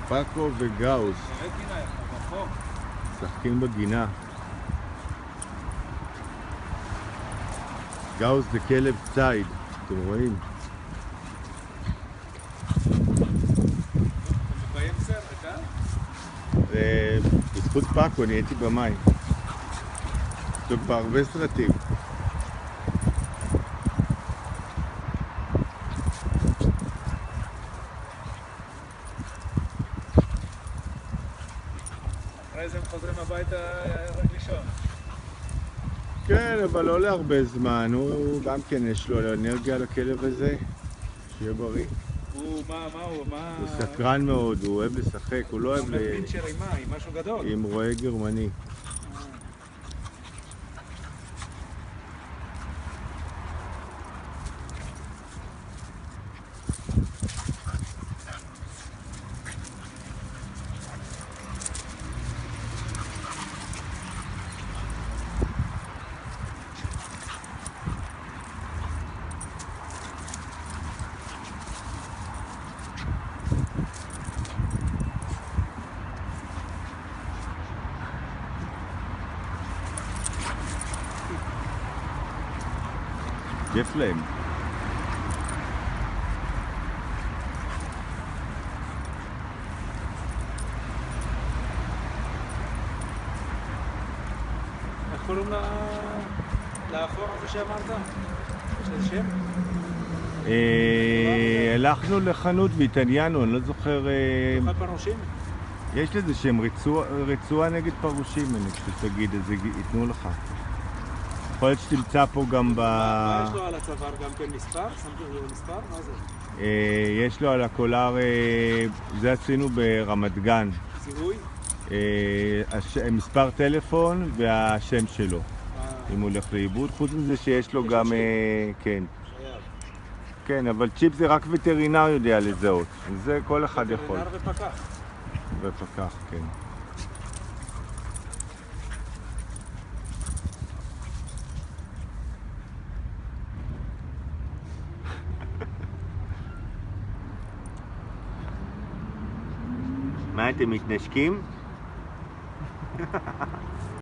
פאקו וגאוס משחקים בגינה. גאוס זה כלב ציד, אתם רואים? בזכות פאקו נהייתי במים. יש לו כבר הרבה סרטים. אחרי זה הם חוזרים הביתה רק לישון. כן, אבל לא להרבה זמן. הוא גם כן יש לו אנרגיה לכלב הזה. שיהיה בריא. הוא סקרן מאוד, הוא אוהב לשחק, הוא לא אוהב פינצ'ר עם מה? עם משהו גדול? עם רועה גרמני. כיף להם. איך קוראים לאפור הזה שאמרת? יש לזה שם? הלכנו לחנות והתעניינו, אני לא זוכר... תאכל פרושים? יש לזה שם, רצועה נגד פרושים, אני חושב שתגיד, אז ייתנו לך. יכול להיות שתמצא פה גם מה יש לו על הצוואר? גם כן מספר? שמת לו מספר? מה זה? יש לו על הקולר, זה עשינו ברמת גן. זיהוי? מספר טלפון והשם שלו, אם הוא הולך לאיבוד. חוץ מזה שיש לו גם... כן. כן, אבל צ'יפ זה רק וטרינר יודע לזהות. זה כל אחד יכול. וטרינר ופקח. ופקח, כן. מה, אתם מתנשקים?